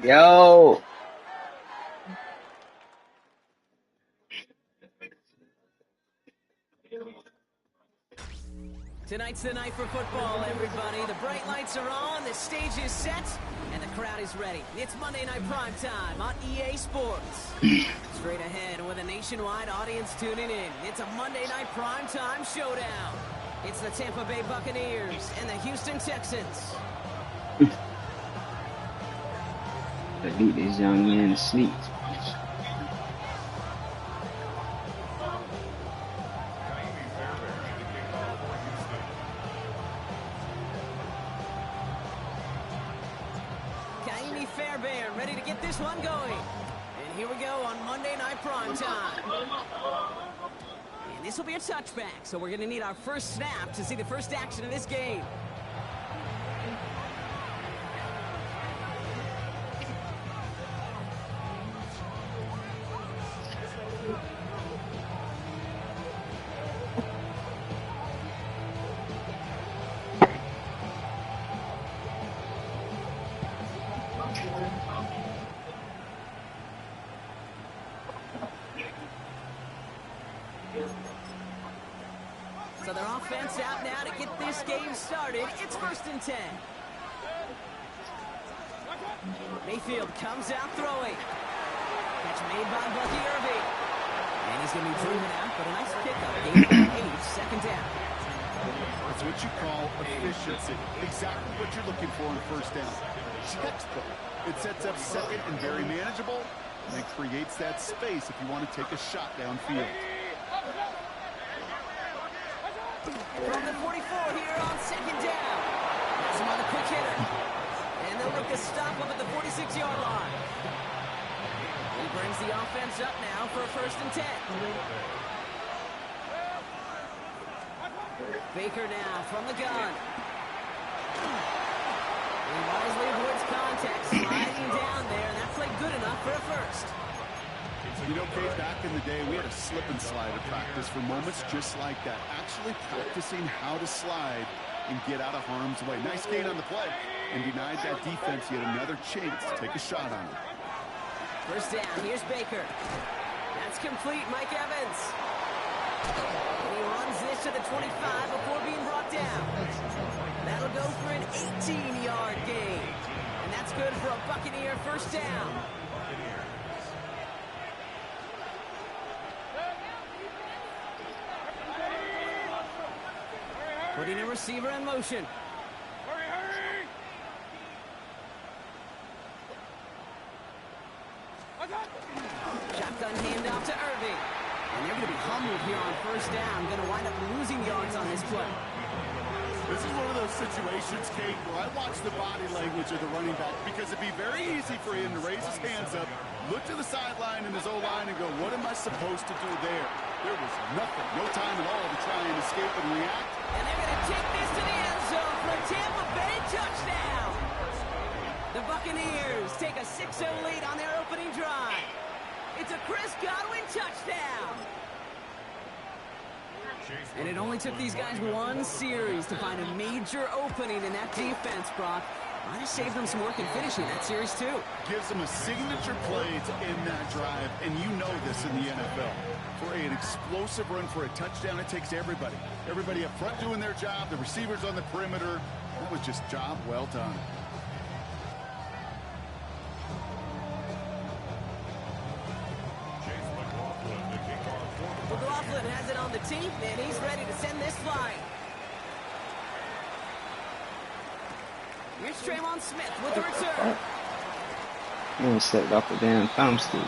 Yo. Tonight's the night for football, everybody. The bright lights are on, the stage is set, and the crowd is ready. It's Monday Night Primetime on EA Sports. Straight ahead with a nationwide audience tuning in. It's a Monday Night Primetime showdown. It's the Tampa Bay Buccaneers and the Houston Texans. I beat this young man to sleep. Ready to get this one going. And here we go on Monday Night Primetime. And this will be a touchback, so we're going to need our first snap to see the first action of this game. So their offense out now to get this game started. It's 1st and 10. Mayfield comes out throwing. Catch made by Bucky Irving. And he's going to be driven out, but a nice pickup. 8, 2nd down. It's what you call efficiency. Exactly what you're looking for in 1st down. Textbook. It sets up 2nd and very manageable, and it creates that space if you want to take a shot downfield. From the 44 here on 2nd down. That's him on the quick hitter. And they'll make the stop up at the 46-yard line. He brings the offense up now for a 1st and 10. Baker now from the gun. He wisely avoids contact, sliding down there, and that played good enough for a 1st. You know, Kate, back in the day, we had a slip and slide at practice for moments just like that. Actually practicing how to slide and get out of harm's way. Nice gain on the play, and denied that defense yet another chance to take a shot on it. 1st down, here's Baker. That's complete, Mike Evans. And he runs this to the 25 before being brought down. That'll go for an 18-yard gain. And that's good for a Buccaneer 1st down. Putting a receiver in motion. Shotgun handoff to Irving. And they're going to be humbled here on 1st down. Going to wind up losing yards on this play. This is one of those situations, Kate, where I watch the body language of the running back because it'd be very easy for him to raise his hands up, look to the sideline in his O-line and go, what am I supposed to do there? There was nothing, no time at all to try and escape and react. And they're going to take this to the end zone for a Tampa Bay touchdown. The Buccaneers take a 6-0 lead on their opening drive. It's a Chris Godwin touchdown. And it only took these guys one series to find a major opening in that defense, Brock. Might have saved them some work in finishing that series, too. Gives them a signature play to end that drive, and you know this in the NFL. For an explosive run for a touchdown, it takes everybody. Everybody up front doing their job, the receivers on the perimeter. That was just job well done. McLaughlin has it on the tee, and he's ready to send this flying. Here's Traymon Smith with the return. Man stepped off the damn thumbstick.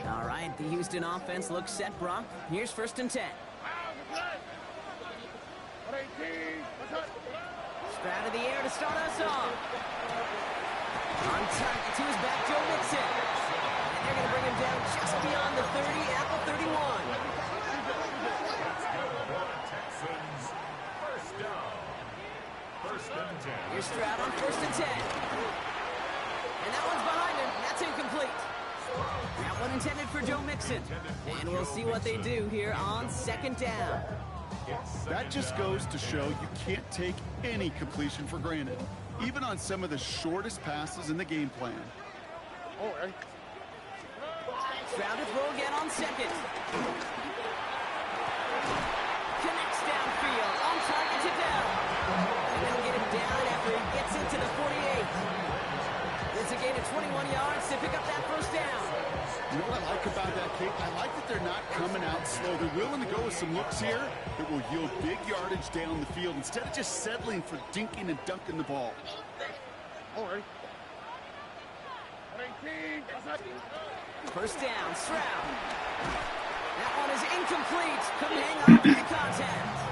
All right, the Houston offense looks set, Brock. Here's 1st and 10. Stroud of the air to start us off. On target to his back, Joe Mixon. And they're going to bring him down just beyond the 30 at the 31. Here's Stroud on 1st and 10. And that one's behind him. That's incomplete. That one intended for Joe Mixon. And we'll see what they do here on 2nd down. That just goes to show you can't take any completion for granted, even on some of the shortest passes in the game plan. Stroud to throw again on 2nd. Connects downfield, on target to Dell. And they'll get him down after he gets into the 48. It's a gain of 21 yards to pick up that 1st down. You know what I like about that, Kate? I like that they're not coming out slow. They're willing to go with some looks here that will yield big yardage down the field instead of just settling for dinking and dunking the ball. All right. 1st down, Stroud. That one is incomplete. Couldn't hang on to the contact.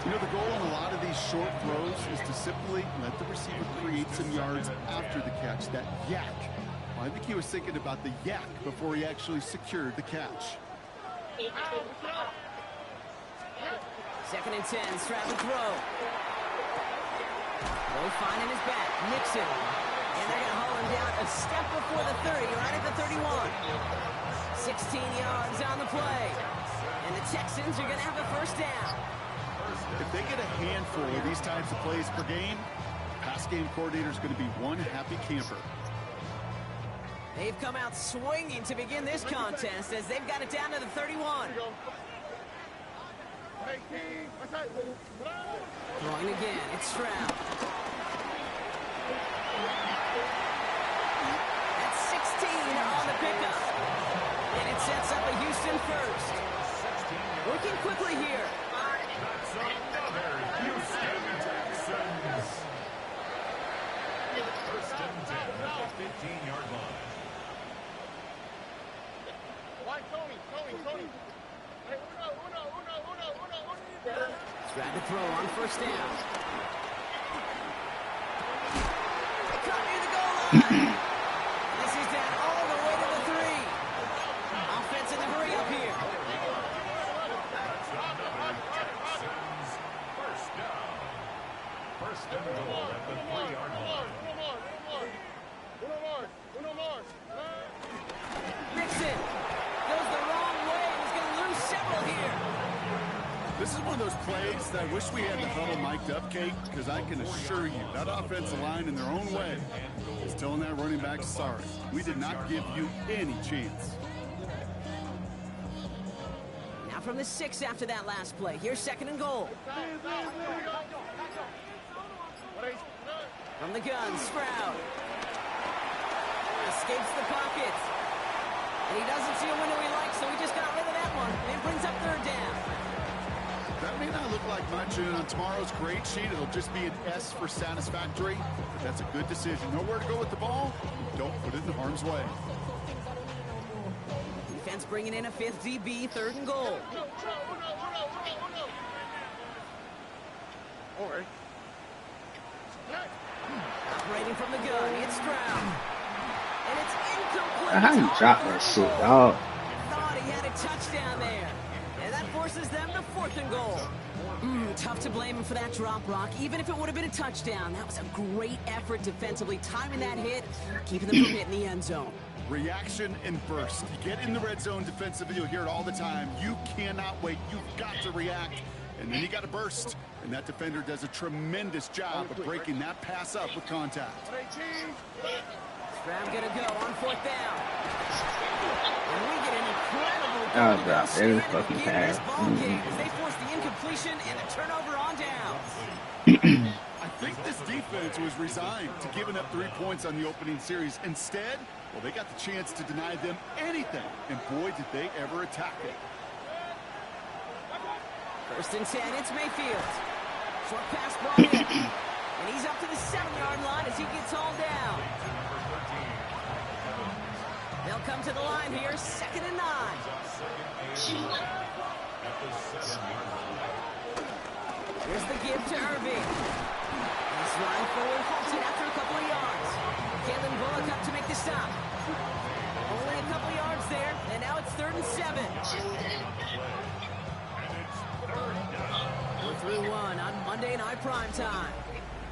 You know, the goal on a lot of these short throws is to simply let the receiver create some yards after the catch, that yak. Well, I think he was thinking about the yak before he actually secured the catch. 2nd and 10, Stroud to throw. Low fine in his back, Mixon. And they're going to haul him down a step before the 30, right at the 31. 16 yards on the play. And the Texans are going to have a 1st down. If they get a handful of these types of plays per game, pass game coordinator is going to be one happy camper. They've come out swinging to begin this contest as they've got it down to the 31. Throwing again, it's Stroud. That's 16 on the pickup. And it sets up a Houston 1st. Working quickly here. Houston Texans. 1st and 10 at the 15-yard line. Stroud to throw on 1st down. They cut near the goal line. This is down all the way to the 3. Offense in the hurry up here. 1st down. 1st and goal at the 3-yard line. Mixon goes the wrong way and is going to lose several here. This is one of those plays that I wish we had the huddle mic'd up, Kate, because I can assure you that offensive line in their own way is telling that running back, sorry, we did not give you any chance. Now from the 6 after that last play. Here's 2nd and goal. From the gun, Stroud. Escapes the pocket. And he doesn't see a window he likes, so he just got rid of that one. And it brings up 3rd down. That may not look like much, and on tomorrow's grade sheet, it'll just be an S for satisfactory, but that's a good decision. Nowhere to go with the ball, don't put it in harm's way. Defense bringing in a 5th DB, 3rd and goal. All right. Operating from the gun, it's Stroud. And it's incomplete. How you drop that shit, dog? Thought he had a touchdown there. And that forces them to 4th and goal. Tough to blame him for that drop, Rock. Even if it would have been a touchdown, that was a great effort defensively, timing that hit, keeping them from hitting the end zone. Reaction and burst. You get in the red zone defensively, you'll hear it all the time. You cannot wait. You've got to react. And then you got to burst. And that defender does a tremendous job of breaking that pass up with contact. Stroud gonna go on 4th down. And we get an incredible Oh, drop every fucking pass. They force the incompletion and a turnover on downs. I think this defense was resigned to giving up 3 points on the opening series. Instead, well, they got the chance to deny them anything. And boy, did they ever attack it. 1st and 10, it's Mayfield. Short pass ball in. And he's up to the 7-yard line as he gets hauled down. They'll come to the line here, 2nd and 9. Here's the give to Irving. He's running forward, halted after a couple of yards. Kalen Bullock up to make the stop. Only a couple yards there, and now it's 3rd and 7. We're through 1 on Monday Night Primetime.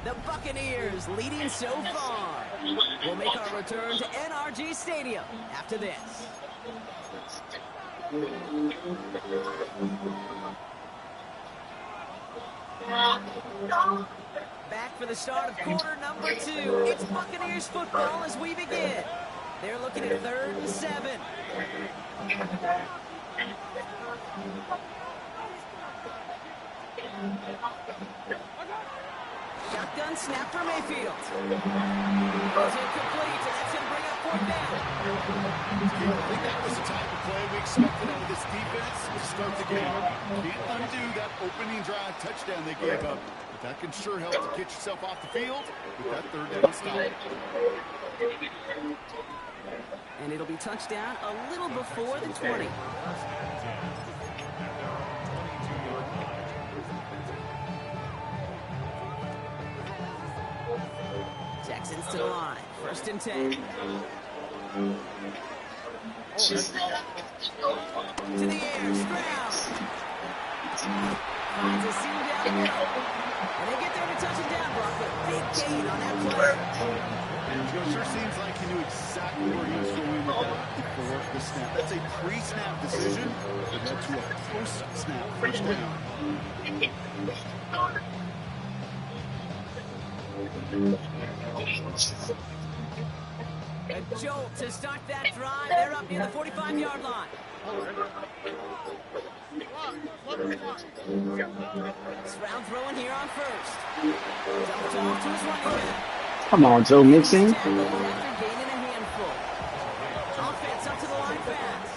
The Buccaneers leading so far. We'll make our return to NRG Stadium after this. Back for the start of quarter number 2. It's Buccaneers football as we begin. They're looking at 3rd and 7. Shotgun snap for Mayfield. Goes incomplete, and that's going to bring up 4th down. I think that was the type of play we expected out of this defense to start the game. Can't undo that opening drive touchdown they gave up. But that can sure help to get yourself off the field with that 3rd down stop. And it'll be touchdown a little before the 20. Texans to the line. 1st and 10. To the air. Stroud. Finds a seam down the middle. And they get there to touch it down, Brock. But big gain on that play. It sure seems like he knew exactly where he was going with that before the snap. That's a pre-snap decision that led to a post-snap first down. A jolt to start that drive. They're up near the 45-yard line. Stroud throwing here on 1st. Dumped off to his running back. Come on, Joe Mixon. After gaining a handful. Offense up to the line fast.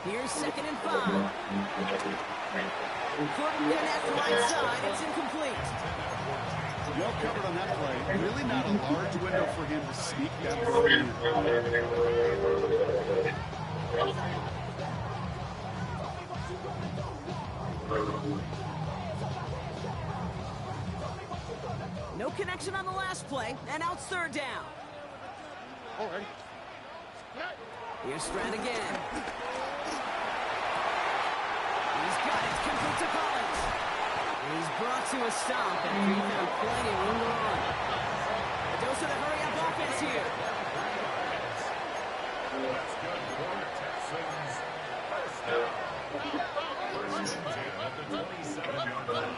Here's 2nd and 5. Couldn't connect the right side. It's incomplete. Well covered on that play. Really not a large window for him to sneak that ball in. No connection on the last play, and now it's 3rd down. Here's Stroud again. He's got it, complete to Collins. He's brought to a stop, and he found plenty of room to run. A dose of the hurry-up offense here. That's good for the Texans. 1st down. 1st and 10 at the 27-yard line.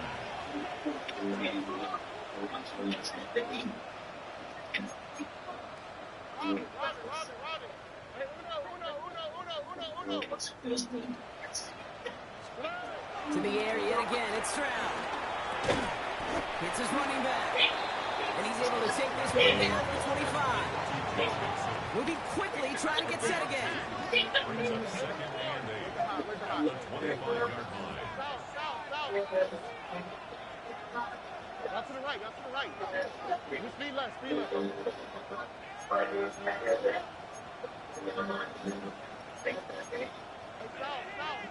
To the air yet again, it's Stroud. Hits his running back. And he's able to take this one down to 25. Moving quickly, trying to get set again. Brings up 2nd and 8 at the 25-yard line. Out to the right, out to the right. Speed left, speed left.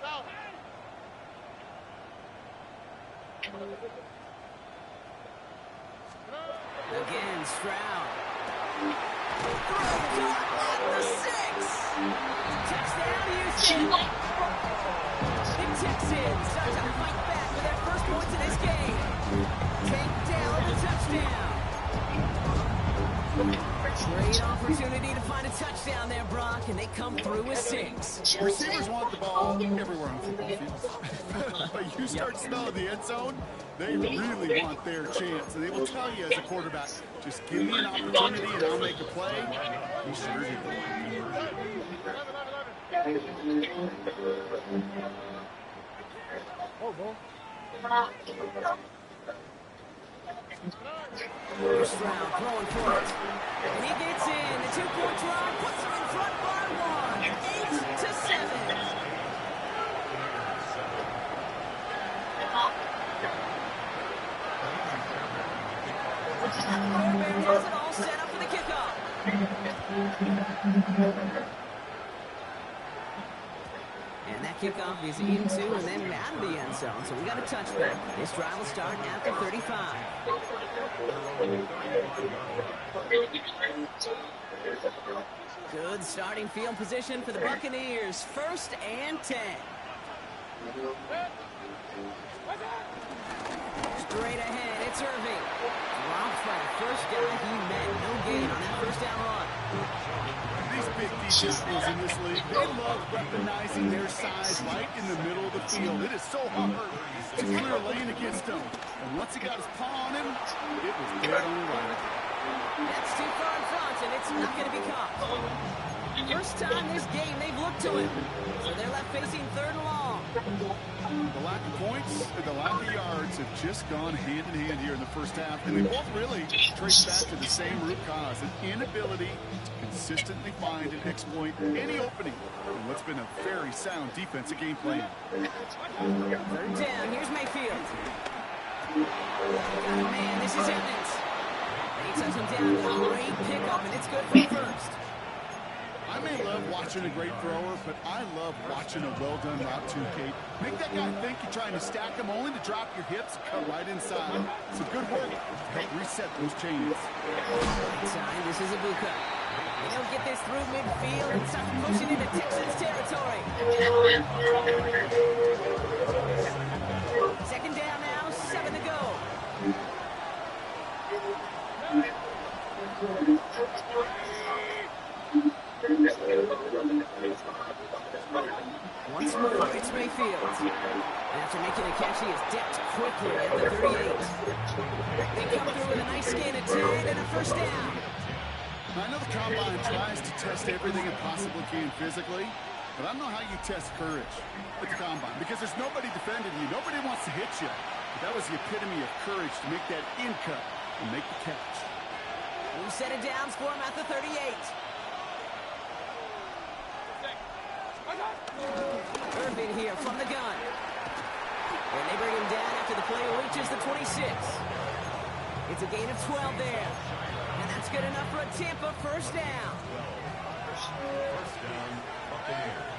South. Again, Stroud. Throws at the 6. Touchdown, Houston. The Texans start to fight back with their first points in this game. Take down the touchdown. Great opportunity to find a touchdown there, Brock, and they come through with 6. Receivers want the ball everywhere on football fields. But you start smelling the end zone, they really want their chance. And they will tell you as a quarterback, just give me an opportunity and I'll make a play. You sure do. Oh, ball. Here's Stroud throwing for it. And he gets in. The 2-point try puts him in front by 1. 8-7. Fairbairn has it all set up for the kickoff. And that kickoff is into and then out of the end zone. So we got a touchback. This drive will start at the 35. Good starting field position for the Buccaneers. 1st and 10. Straight ahead, it's Irving. Dropped by the first guy he met. No gain on that first down run. These big defenses in this league, they love weaponizing their size right in the middle of the field. It is so hard to clear a lane against him. And once he got his paw on him, it was dead on the line. That's too far in front, and it's not going to be caught. First time this game they've looked to him. So they're left facing third and long. The lack of points and the lack of yards have just gone hand in hand here in the first half. And they both really trace back to the same root cause, an inability to consistently find and exploit any opening in what's been a very sound defensive game plan. Third down, here's Mayfield. Man, this is Evans. He takes him down with a great pickup, and it's good for first. I may love watching a great thrower, but I love watching a well-done route too, Kate. Make that guy think you're trying to stack him only to drop your hips, cut right inside. Some good work to help reset those chains. Inside, this is a Bucs. They don't get this through midfield and start pushing into Texans territory. Second down now, 7 to go. Once more, it's Mayfield. After making a catch, he is decked quickly at the 38. They come through with a nice gain of 10 and a first down. I know the combine tries to test everything it possibly can physically, but I don't know how you test courage at the combine because there's nobody defending you. Nobody wants to hit you. But that was the epitome of courage to make that in cut and make the catch. We set it down for him at the 38. Irvin here from the gun. And they bring him down after the play reaches the 26. It's a gain of 12 there. And that's good enough for a Tampa first down. First down, Buccaneers.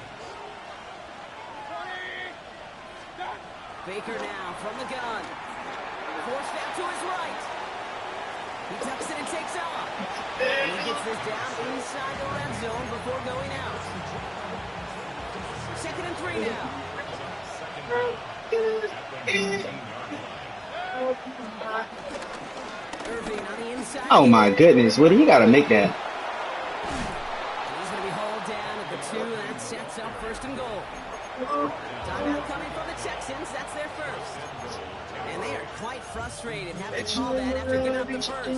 Baker now from the gun. Forced out to his right. He tucks it and takes off. And he gets this down inside the red zone before going out. 2nd and 3 now. Irving on the inside. Oh my goodness, Woody, you gotta make that. He's going to be hauled down at the 2, and that sets up 1st and goal. Timeout coming from the Texans. That's their first. And they are quite frustrated having to call that after giving up the first.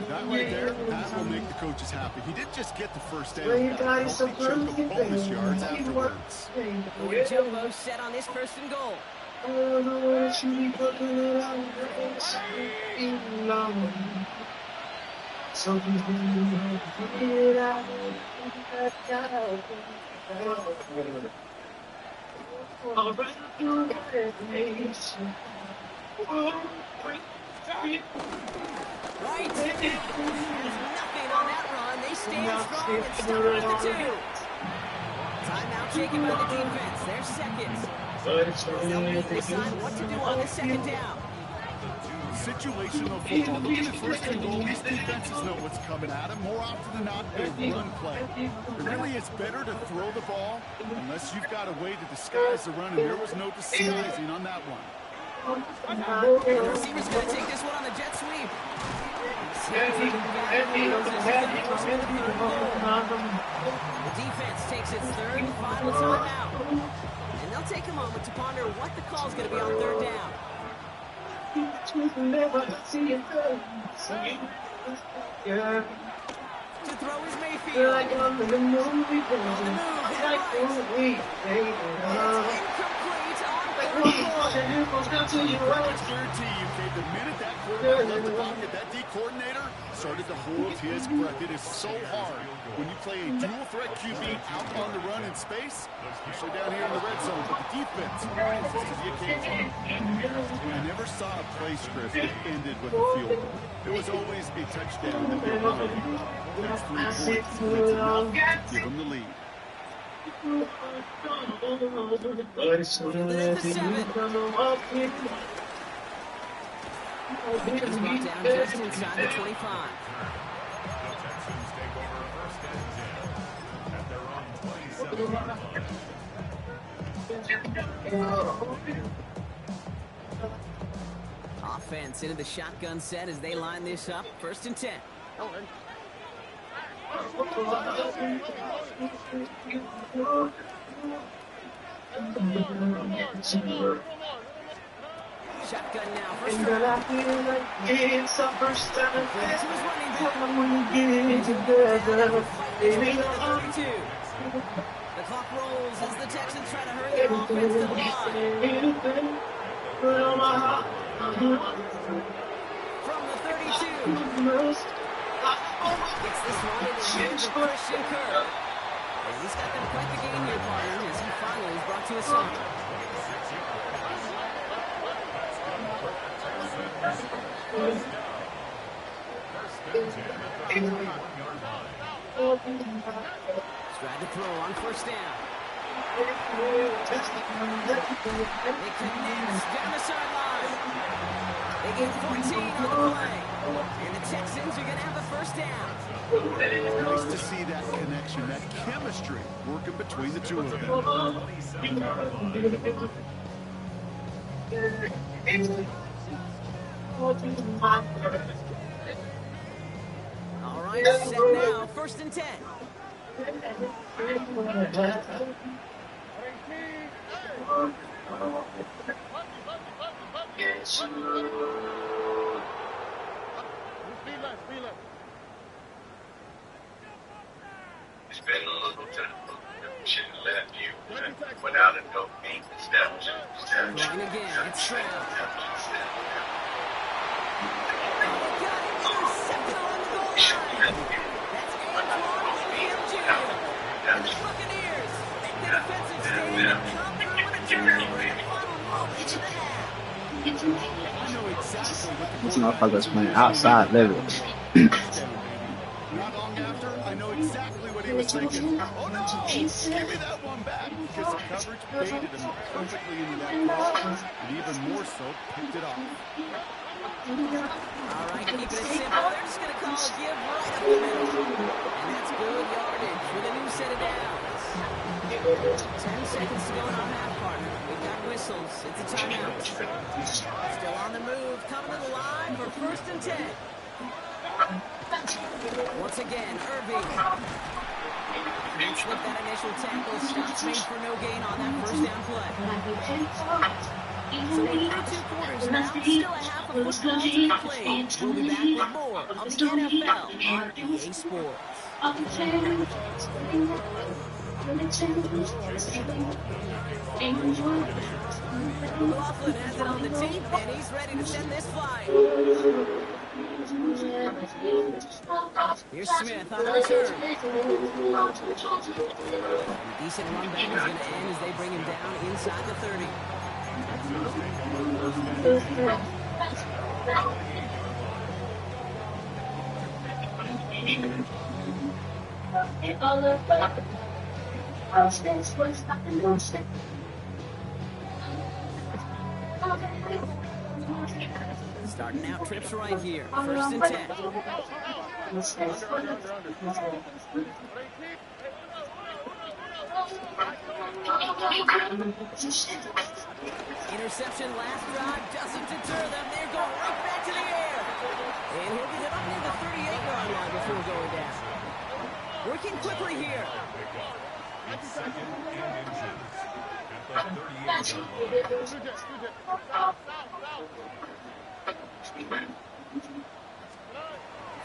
That right there, that will make the coaches happy. He didn't just get the first down. He chunk of bonus yards afterwards. Boy, Jumbo set on this 1st and goal. Right. There's nothing on that run. They stand strong and stop at the 2. Timeout taken by the defense. They're seconds. They'll need to decide what to do on the 2nd down. Situational football. Looking at 1st and goal, these defenses know what's coming at them. More often than not, they run play. It really is better to throw the ball unless you've got a way to disguise the run, and there was no disguising on that one. The receiver's going to take this one on the jet sweep. The defense takes its 3rd and final timeout. And they'll take a moment to ponder what the call's going to be on 3rd down. To throw is Mayfield. On the move, hit right. It's incomplete on I guarantee you, Kate, the minute that quarterback left the pocket, that D coordinator started to hold his breath. It is so hard when you play a dual-threat QB out on the run in space, especially down here in the red zone. But the defense rises to the occasion. I never saw a play script that ended with a field goal. It was always a touchdown that they won. That's 3 points. That's enough to give them the lead. It's brought down just inside the 25. The Texans take over 1st and 10 at their own 27-yard line. Offense into the shotgun set as they line this up. 1st and 10. Shotgun now. First Girl, down. I feel like it's our first time To his running back. when we get together. Baby, The 32. The clock rolls as the Texans try to hurry their offense to the line. put on my heart. From the 32. Gets this one in the hands of Christian Kirk. And he's got them quite the game here, partner, as he finally is brought to a stop. Stride to throw on 1st down. They connect down the sideline. They get 14 on the play. And the Texans are going to have the 1st down. Nice to see that connection, that chemistry working between the two of them. All right, set now. 1st and 10. It's been a little time. Should have left you without a no beat establishment. Going again. It's Stroud. Intercepted on the goal line. That's Antoine Winfield Jr. And the Buccaneers make the defensive stand and come through with a turnover in the final moments of the half. I know exactly what the This motherfucker's playing outside level. Not long after, I know exactly what he was thinking. Oh no! Give me that one back! Because the coverage baited him perfectly into that cross, and even more so, picked it off. All right, keeping it simple. They're just going to call a give right up the middle. And that's good yardage with a new set of downs. 10 seconds to go in our half, partner. We've got whistles. It's a timeout. Still on the move. Coming to the line for 1st and 10. Once again, Irving. With that initial tackle, stops made for no gain on that 1st down play. So we're through 2 quarters now. Still a half of football to be played. We'll be back with more of the NFL on EA Sports. McLaughlin has it on the tape, and he's ready to send this flying. Here's Smith on the return. Decent run back is going to end as they bring him down inside the 30. Starting out trips right here. 1st and 10. Interception last drive doesn't deter them. They're going right back to the air. And he'll get it up near the 38-yard line before going down. Working quickly here.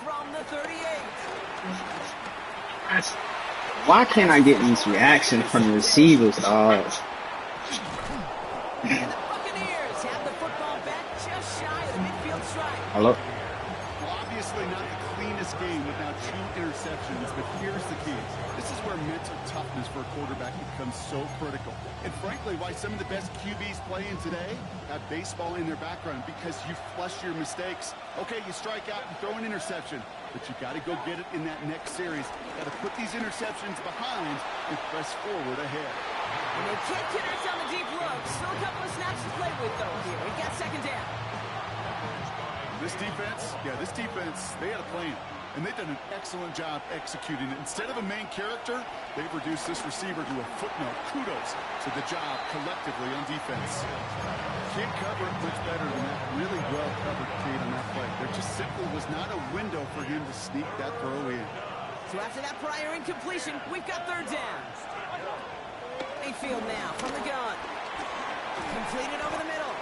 From the 38. Why can't I get these reactions from the receivers, dog? And the Buccaneers have the football back just shy of the midfield stripe. Hello? Well, obviously not the cleanest game with now 2 interceptions, but here's the key. This is where mental toughness for a quarterback becomes so critical. And frankly, why some of the best QBs playing today have baseball in their background, because you flush your mistakes. Okay, you strike out and throw an interception, but you got to go get it in that next series. Got to put these interceptions behind and press forward ahead. And they can't get us on the deep look. Still a couple of snaps to play with, though, here. We've got 2nd down. This defense, they had a plan. and they've done an excellent job executing it. Instead of a main character, they've reduced this receiver to a footnote. Kudos to the job collectively on defense. Can't cover it much better than that really well-covered kid on that play. There just simply was not a window for him to sneak that throw in. So after that prior incompletion, we've got third down. Mayfield now from the gun. Completed over the middle.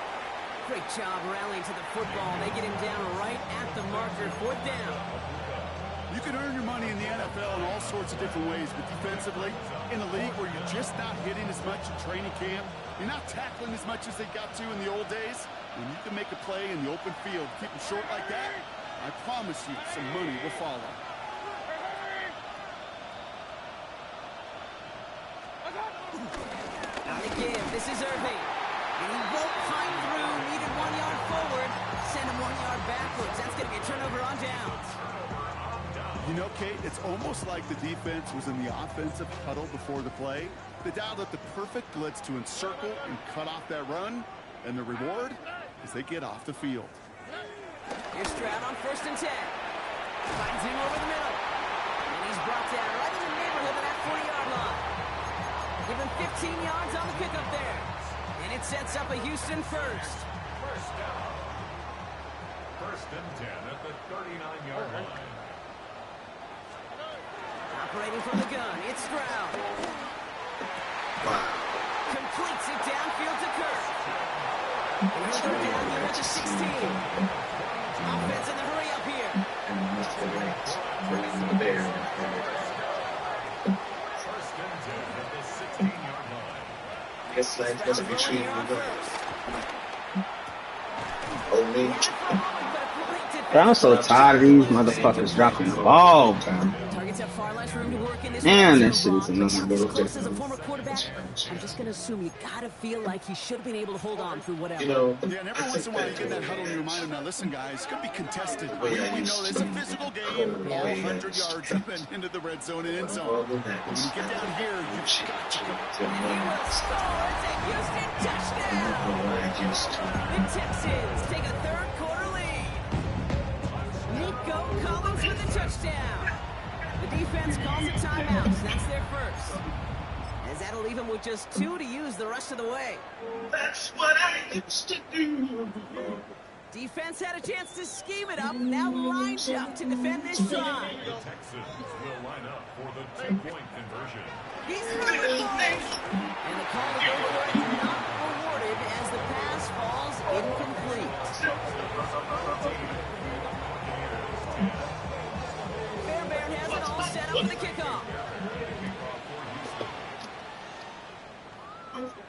Great job rallying to the football. They get him down right at the marker. Fourth down. You can earn your money in the NFL in all sorts of different ways, but defensively, in a league where you're just not hitting as much in training camp, you're not tackling as much as they got to in the old days, when you can make a play in the open field, keep them short like that, I promise you some money will follow. On the give, this is Irving. And he won't find through. Needed 1 yard forward. Send him 1 yard backwards. That's going to be a turnover on downs. You know, Kate, it's almost like the defense was in the offensive huddle before the play. They dialed up the perfect blitz to encircle and cut off that run. And the reward is they get off the field. Here's Stroud on 1st and 10. Finds him over the middle. And he's brought down right in the neighborhood of that 40-yard line. Give him 15 yards on the pickup there. And it sets up a Houston first. First down. 1st and 10 at the 39-yard line. Operating from the gun, it's Stroud. Completes it downfield to Kirk. And he'll go down here at the 16. Offense in the hurry up here. And that's the right. Bringing the bear. 1st and 10 at the 16-yard line. Guess life was between the only. Bro, I'm so tired of these motherfuckers dropping the ball, bro. Targets have far less room to work in this. Man, this shit is another As little close as a different. former quarterback, I'm just gonna assume you gotta feel like he should have been able to hold on through whatever. You know, Yeah, and every once in a while you get that huddle and you remind them, now listen guys, it's going to be contested. We know it's a physical game, all 100 yards up and into the red zone and end zone. When you get down here, you've got to And he will score. It's a Houston touchdown. The Texans take a third quarter lead. Nico Collins with the touchdown. The defense calls a timeout. That's their first. As that'll leave him with just 2 to use the rest of the way. That's what I used to do. Defense had a chance to scheme it up. Now lined up to defend this drive. The Texans will line up for the 2-point conversion. He's through it, boys. And the call to go for it not awarded as the pass falls incomplete. Fairbairn has it all set up for the kickoff.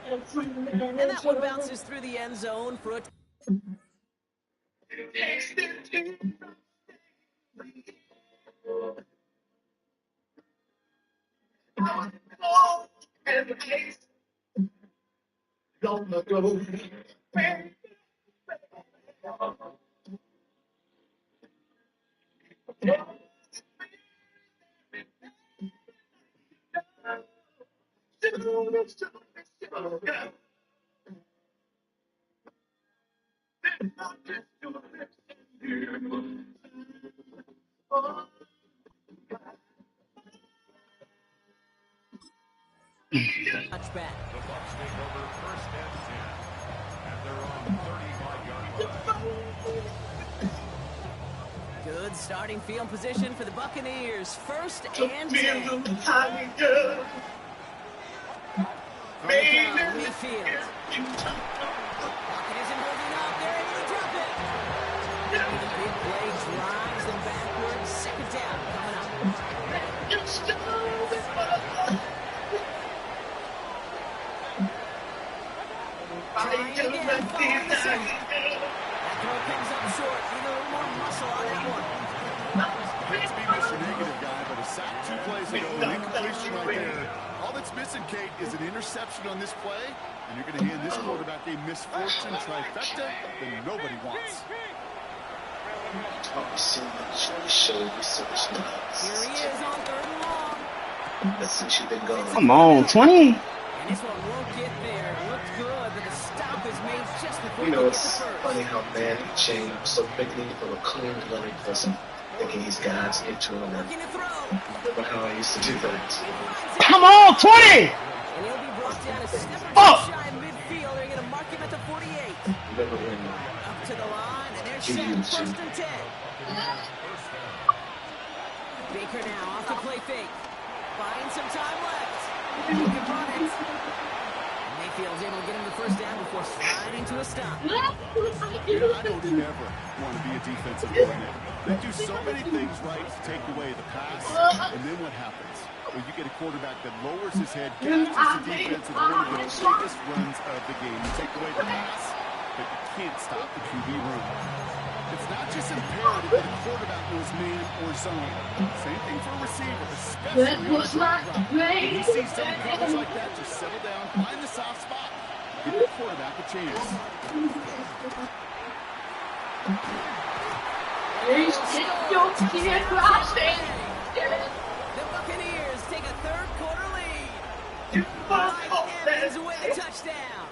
And that one bounces through the end zone for a... touchback. The Bucs take over 1st and 10. And they're on 35-yard line. Good starting field position for the Buccaneers. 1st and 10. From the ground, Mayfield. Pocket isn't holding up. They're able to drop it. The big play drives them backwards. 2nd down coming up. Trying again, following the second. That throw comes up short. Need a little more muscle on that one. Let's be Mr. Negative guy, but a sack 2 plays ago, an incompletion right there. All that's missing, Kate, is an interception on this play, and you're going to hand this quarterback a misfortune trifecta that nobody wants. Here he is on 3rd and long. Let's see, she's been going. Come on, 20. And this one won't get there. Looked good, but the stop is made just before You they know, get the it's first. funny how man can change so quickly from a clean-blooded person thinking he's got to get to him. Looking to throw. But how I used to do that. Come on, 20! And he'll be brought down a step or Fuck! two shy of midfield. They're going to mark him at the 48. Never win. Up to the line, and they're set. First and 10. Baker now off the play fake. Buying some time left. He can run it. Mayfield's able to get him the first down before sliding to a stop. You know, I don't ever want to be a defensive coordinator. They do so many things right to take away the pass, and then what happens? Well, you get a quarterback that lowers his head, catches the defense with one of the biggest runs of the game. You take away the pass, but you can't stop the QB run. It's not just imperative that a quarterback knows man or zone. Same thing for a receiver, especially on a drop. When you see some coverage like that, just settle down, find the soft spot, give the quarterback a chance. The Buccaneers take a third quarter lead. Mike Evans with a touchdown.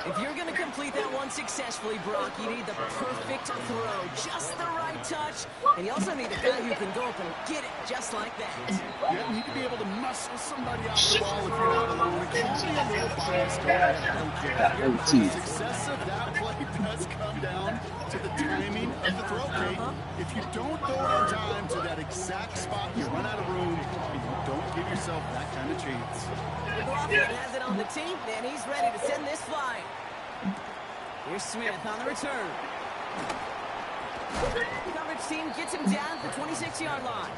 If you're going to complete that one successfully, Brock, you need the perfect throw, just the right touch, and you also need a guy who can go up and get it just like that. You need to be able to muscle somebody off the ball if you're not alone. And call me a little biased going The success of that play does come down to the timing of the throw, Kate. If you don't throw it in time to that exact spot, you run out of room, and you don't give yourself that kind of chance. McLaughlin has it on the team, and he's ready to send this flying. Here's Smith on the return. Coverage team gets him down at the 26-yard line.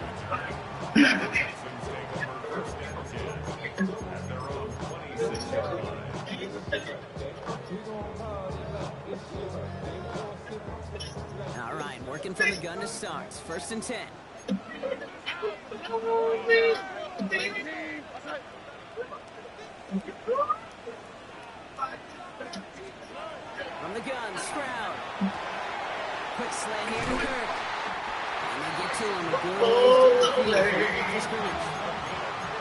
All right, working from the gun to start. First and 10. From the gun, Stroud. Quick slant here to Kirk. And they get to him.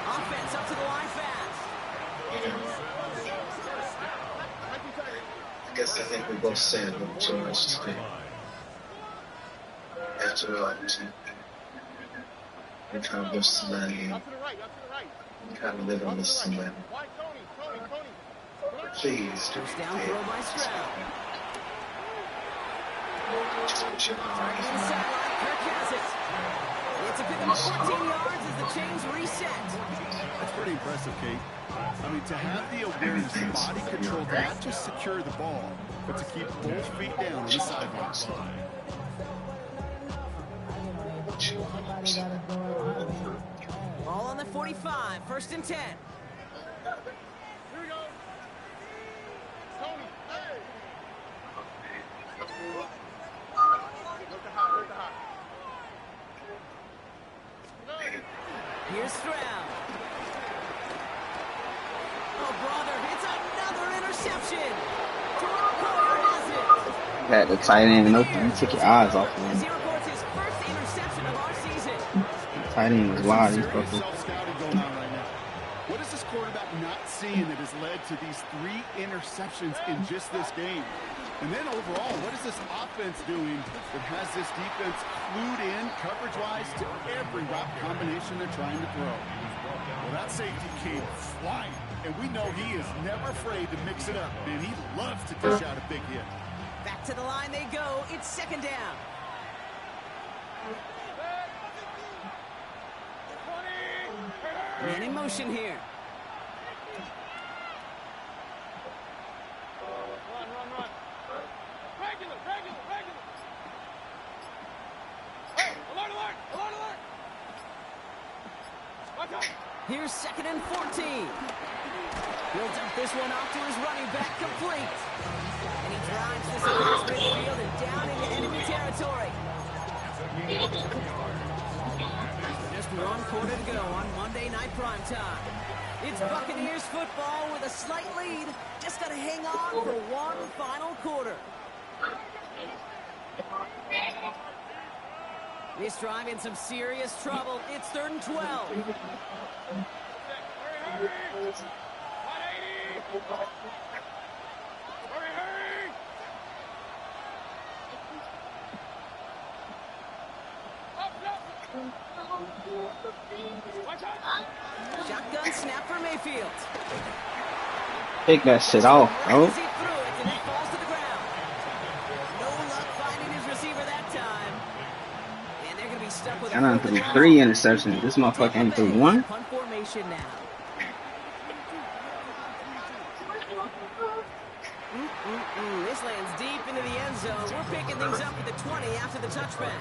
Offense up to the line fast. I guess I think we both said a little too much today. After all, we kind of wish somebody kind of live in this somewhere. Please do First down throw by Stroud. Inside line, Kirk has it. It's a pick of 14 yards as the chains reset. That's pretty impressive, Kate. I mean, to have the awareness, the body control to not just secure the ball, but to keep both feet down on the sidelines. Ball on the 45, first and 10. Here we go. Tony, hey. Look the high. Here's Stroud. Oh, brother, it's another interception. Terrell Collier has it. Had the tight end open. You took your eyes off As him. he records his first interception of our season. Tight end was wide. He's fucking. Self-scouting going on right now. What is this quarterback not seeing that has led to these 3 interceptions in just this game? And then overall, what is this offense doing that has this defense clued in coverage-wise to every route combination they're trying to throw? Well, that safety came flying, and we know he is never afraid to mix it up, and he loves to dish out a big hit. Back to the line they go. It's second down. Man in motion here. Run. Regular. Hey, alert. Watch out. Here's second and 14. He'll dump this one off to his running back, complete. And he drives this across midfield and down into enemy territory. Just 1 quarter to go on Monday Night Primetime. It's Buccaneers football with a slight lead. Just got to hang on for one final quarter. This drive in some serious trouble. It's 3rd and 12. Hurry. 180. Hurry. Shotgun snap for Mayfield. Take that shit off, bro. He threw it and it falls to the ground. No luck finding his receiver that time. And they're going to be stuck with I done threw 3 interceptions. This motherfucker ain't threw 1. Punt formation now. This lands deep into the end zone. We're picking things up at the 20 after the touchback.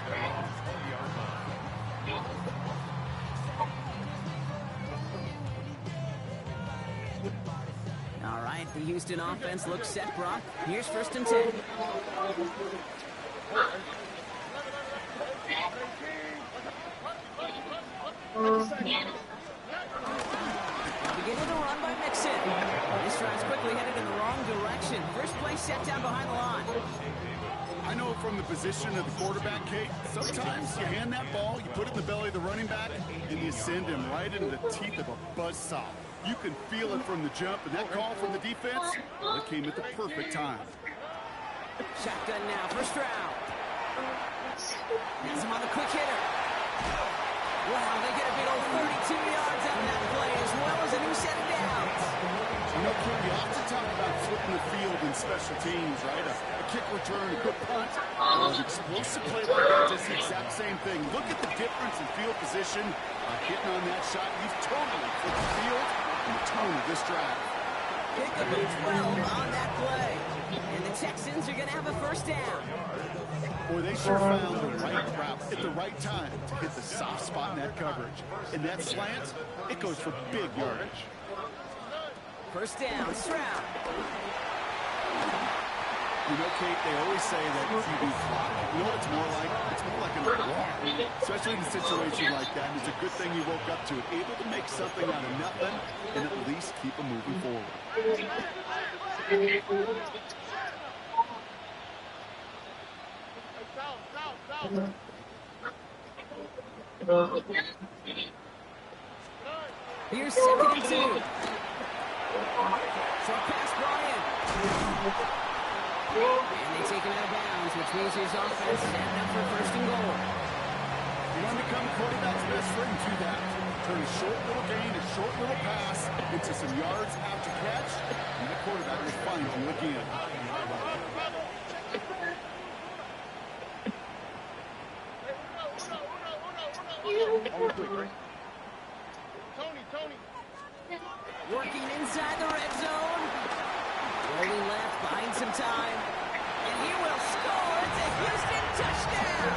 All right, the Houston offense looks set, Brock. Here's 1st and 10. Beginning to run by Mixon. This drive's quickly headed in the wrong direction. First play set down behind the line. I know from the position of the quarterback, Kate, sometimes you hand that ball, you put it in the belly of the running back, and you send him right into the teeth of a buzzsaw. You can feel it from the jump, and that call from the defense, well, it came at the perfect time. Shotgun now, first round. Has him on the quick hitter. Wow, they get a big old 32 yards out of that play, as well as a new set of downs. You know, Kate, we often talk about flipping the field in special teams, right? A kick return, a good punt. Well, an explosive play like that does the exact same thing. Look at the difference in field position. Hitting on that shot, you've totally flipped the field and the tone of this drive. Pick up a 12 on that play. And the Texans are going to have a first down. Boy, they sure found the right route at the right time to hit the soft spot in that coverage. And that slant, it goes for big yardage. First down, Stroud. You know, Kate, they always say that QB flock. You know what it's more like? It's more like an walk. Especially in a situation like that. And it's a good thing you woke up to it. Able to make something out of nothing and at least keep them moving forward. Here's 2nd and 2. Short pass brought in. And they take him out of bounds, which means his offense setting up for 1st and goal. You want to become quarterback's best friend to that. Turn a short little gain, a short little pass into some yards after catch, and the quarterback will find you again. Tony. Working inside the red zone. Rolling left, buying some time. And he will score. It's a Houston touchdown.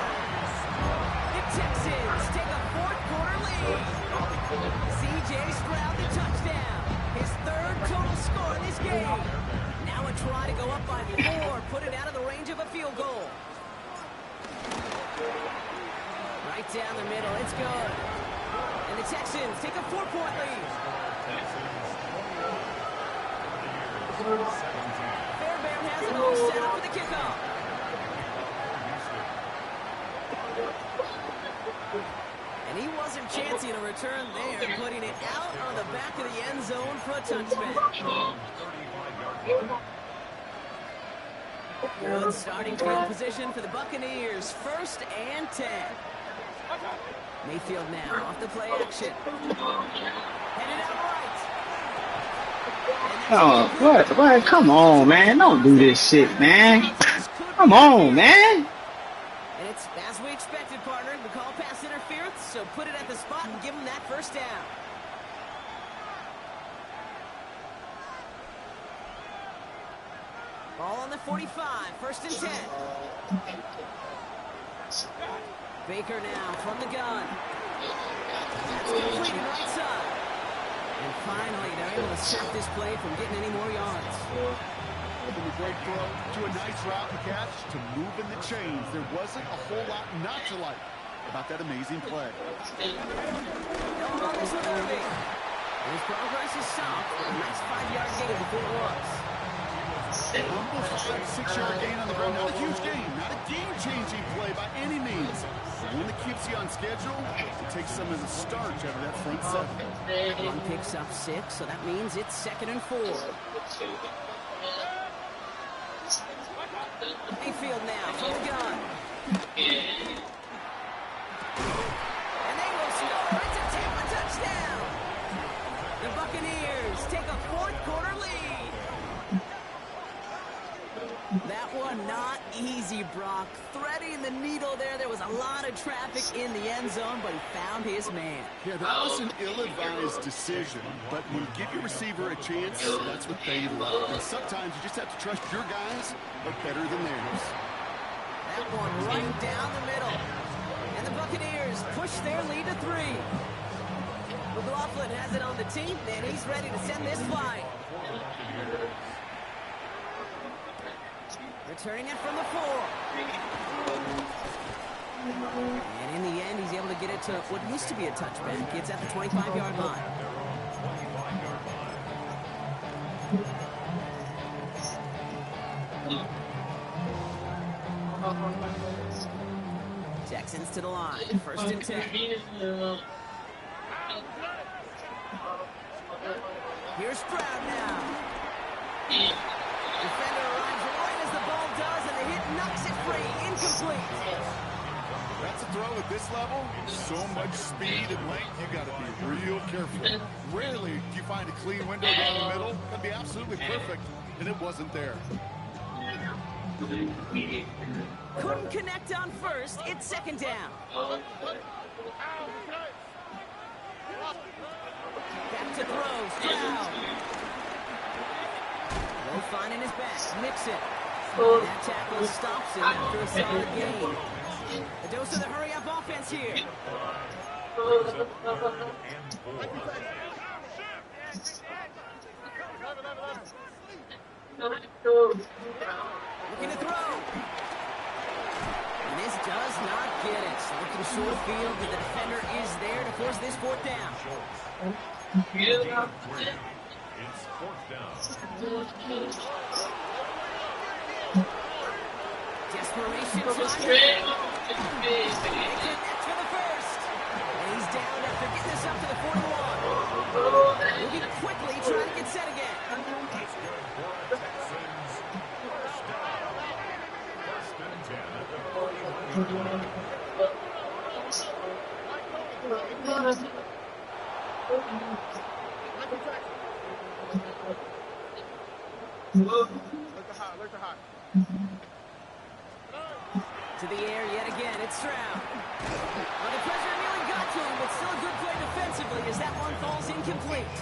The Texans take a 4th-quarter lead. C.J. Stroud, the touchdown. His 3rd total score in this game. Now a try to go up by 4. Put it out of the range of a field goal. Right down the middle. It's good. And the Texans take a 4-point lead. Fairbairn has it all set up for the kickoff. And he wasn't chancing a return there, putting it out on the back of the end zone for a touchback. Good starting field position for the Buccaneers. 1st and 10. Mayfield now off the play action. Headed out right. Oh, what? Come on, man. Don't do this shit, man. Come on, man. And it's as we expected, partner. We call pass interference, so put it at the spot and give him that 1st down. Ball on the 45, 1st and 10. Baker now from the gun. That's completed right side. And finally, they're able to stop this play from getting any more yards. From a great throw to a nice route and catch to moving the chains. There wasn't a whole lot not to like about that amazing play. His progress is soft. A nice 5-yard gain before it was. Humble 5-6-yard gain on the ground. Not a huge gain. Not a game-changing play by any means. But one that keeps you on schedule, it takes some of the starch out of that front seven. One picks up 6, so that means it's 2nd and 4. Mayfield now from the gun. Brock, threading the needle there. There was a lot of traffic in the end zone, but he found his man. Yeah, that was an ill-advised decision, but when you give your receiver a chance, that's what they love. And sometimes you just have to trust your guys are better than theirs. That one right down the middle. And the Buccaneers push their lead to 3. McLaughlin has it on the team, and he's ready to send this flying. Returning it from the 4. And in the end, he's able to get it to what used to be a touchback. It's at the 25-yard line. Texans to the line. 1st and 10. Here's Stroud now. Defender arrives right as the ball does, and the hit knocks it free. Incomplete. That's a throw at this level. So much speed and length, you got to be real careful. Rarely do you find a clean window down the middle. That'd be absolutely perfect, and it wasn't there. Couldn't connect on 1st. It's 2nd down. Back to throw. Stroud. No finding his back. Nixon. That tackle stops him after a solid gain. A dose of the hurry-up offense here. Looking to throw. And this does not get it. So looking short field, but the defender is there to force this 4th down. It's 4th down. Desperation time. They connect for the 1st. And he's down after getting this up to the 41. Moving quickly, trying to get set again. That's good for the Texans. 1st down. 1st and 10 at the 41. To the air yet again, it's Stroud. Well, the pressure nearly got to him, but still a good play defensively as that one falls incomplete.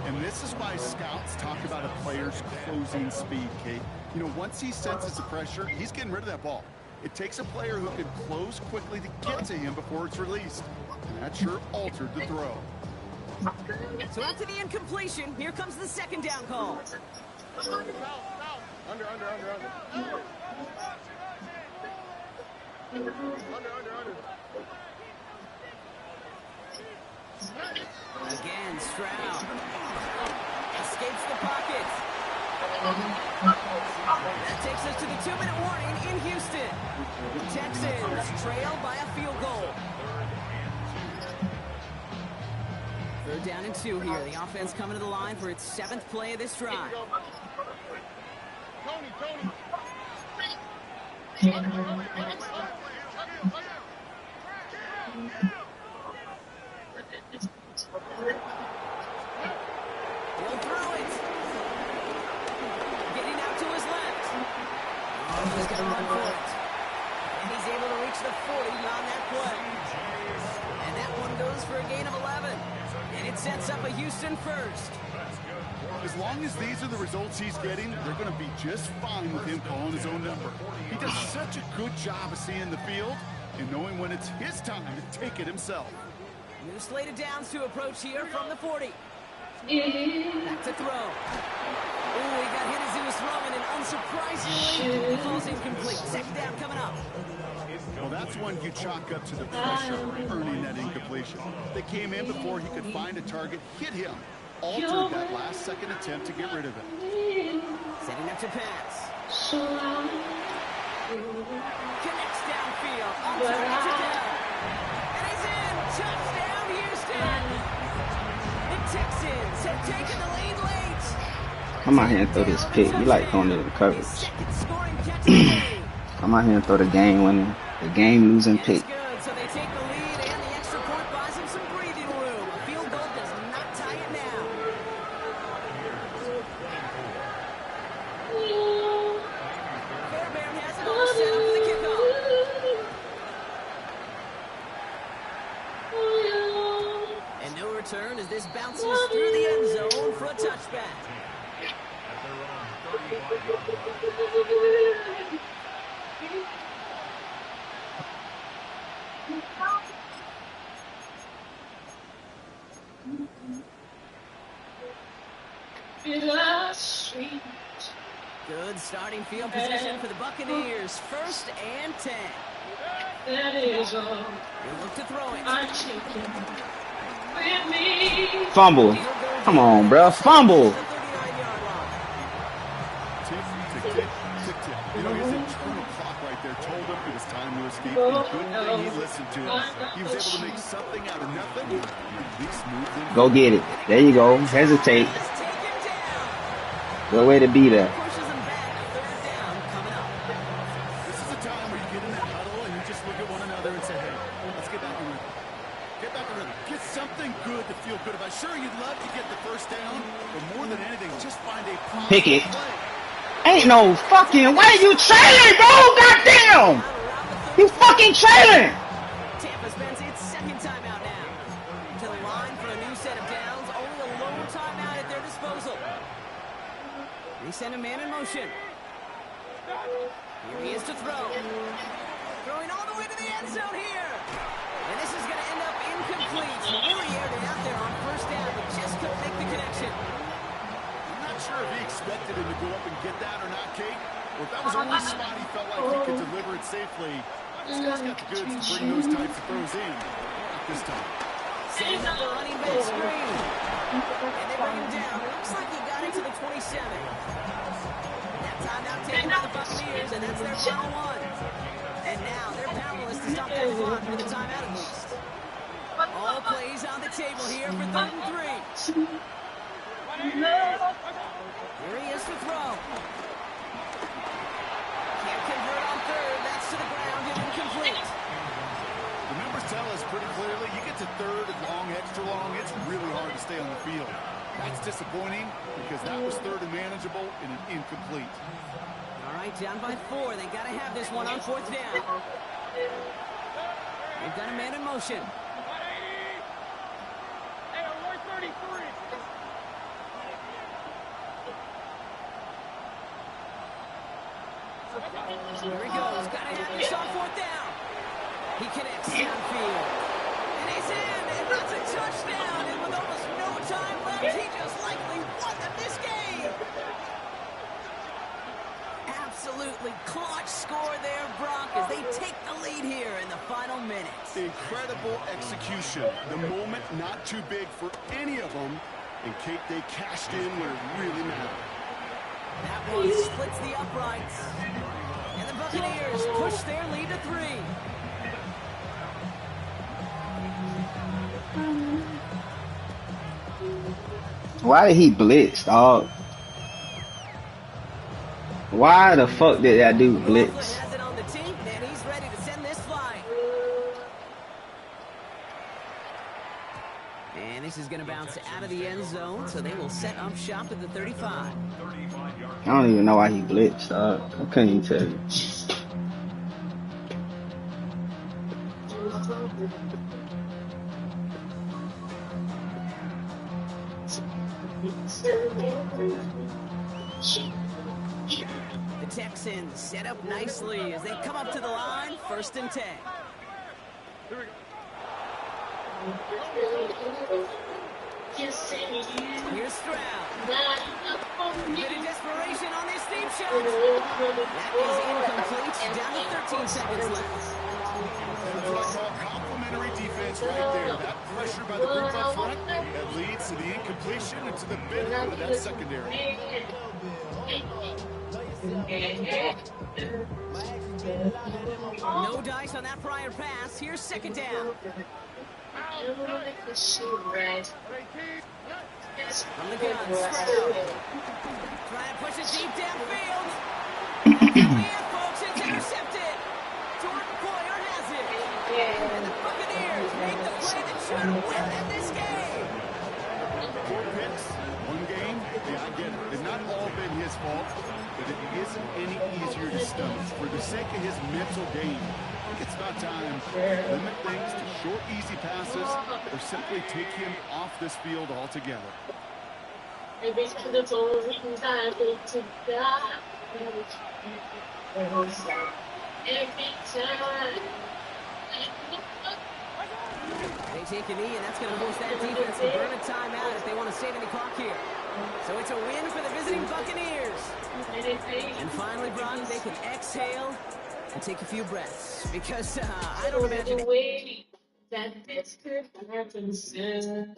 And this is why scouts talk about a player's closing speed, Kate. You know, once he senses the pressure, he's getting rid of that ball. It takes a player who can close quickly to get to him before it's released. And that sure altered the throw. So after the incompletion, here comes the 2nd down call. Under. Again, Stroud escapes the pocket. That takes us to the 2-minute warning in Houston. Texans trail by a field goal. 3rd down and 2 here. The offense coming to the line for its 7th play of this drive. Tony. He'll throw it. Getting out to his left. Oh, he's going to run for it. And he's able to reach the 40 on that play. And that one goes for a gain of 11. And it sets up a Houston 1st. As long as these are the results he's getting, they're going to be just fine with him calling his own number. He does such a good job of seeing the field and knowing when it's his time to take it himself. New slate of downs to approach here from the 40. Back to throw. Oh, he got hit as he was throwing, and unsurprisingly, he falls incomplete. 2nd down coming up. Well, that's one you chalk up to the pressure earning that incompletion. They came in before he could find a target, hit him, altered that last-second attempt to get rid of it. Setting up to pass. Connects downfield. On target to down. And he's in. Touchdown, Houston. The Texans have taken the lead late. Come out here and throw this pick. You like throwing it in the coverage. Second scoring catch of the game. Come out here and throw the game-winning, the game-losing And pick. it's good, so they take the lead, and the extra point buys them some breathing room. A field goal does not tie it now. Fairbairn has it on the return as this bounces through the end zone for a touchback. Good starting field position for the Buccaneers. 1st and 10. That is all. They look to throw it. I'm taking with me. Fumble. Come on, bro. Fumble. Tick, tick, tick, tick, tick. You know, his internal clock right there told him it was time to escape. And good thing he listened to it. He was able to make something out of nothing. At least moved in. Go get it. There you go. Hesitate. Good way to be there. Pushes him back. 3rd down coming up. This is a time where you get in that huddle and you just look at one another and say, hey, let's get back in rhythm. Get back in rhythm. Get something good to feel good about. Sure, you'd love to get the 1st down, but more than anything, just find a Pick it. play. Ain't no fucking way you trailing, bro. Goddamn. You fucking trailing. Tampa spends its 2nd timeout now. To the line for a new set of downs. Only a lone timeout at their disposal. They send a man in motion. Here he is to throw. Throwing all the way to the end zone here. And this is going to end up incomplete. Really aired it out there on 1st down, but just couldn't make the connection. I'm not sure if he expected him to go up and get that or not, Kate, or if that was the only spot he felt like he could deliver it safely. This guy's got the goods to bring those types of throws in. Not this time. Setting up a running back screen. And they bring him down. Looks like he got it to the 27. That timeout taken by the Buccaneers, and that's their final one. And now they're powerless to stop that clock with a timeout at least. All plays on the table here for 3rd and 3. Here he is to throw. Can't convert on 3rd. That's to the ground and incomplete. The numbers tell us pretty clearly, you get to 3rd and long, extra long, it's really hard to stay on the field. That's disappointing because that was 3rd and manageable and an incomplete. All right, down by 4. They got to have this one on 4th down. They've got a man in motion. Here he goes. Got to have this on 4th down. He connects downfield. And he's in. And that's a touchdown. And with almost no time left, he just likely won them this game. Absolutely clutch score there, Brock, as they take the lead here in the final minutes. Incredible execution. The moment not too big for any of them. And Kate, they cashed in when it really mattered. That one splits the uprights. And the Buccaneers push their lead to 3. Why did he blitz, dog? Why the fuck did that dude blitz? Has it on the team, and he's ready to send this flying. And this is going to bounce out of the end zone, so they will set up shop at the 35. I don't even know why he blitzed, dog. I couldn't even tell you. The Texans set up nicely as they come up to the line, 1st and 10. Here's Stroud. Bit of desperation on this deep shot. That is incomplete. Down to 13 seconds left. That's what I call complimentary defense right there. That pressure by the group up front, that leads to the incompletion and to the benefit of that secondary. No dice on that prior pass. Here's 2nd down. From the gun, Stroud. Trying to push it deep downfield. And folks, it's intercepted. Jordan Poyer has it. And the Buccaneers make the play that should win them this game. 4 picks, 1 game. Yeah, I get it. It's not all been his fault, but it isn't any easier to stomach. For the sake of his mental game, think it's about time. Limit things to short, easy passes or simply take him off this field altogether. Maybe it's the tones and time to die. Every time. They take a knee, and that's going to force that defense to burn a timeout if they want to save any clock here. So it's a win for the visiting Buccaneers. And finally, Broughton, they can exhale and take a few breaths. Because I don't imagine... the way that this could happen soon.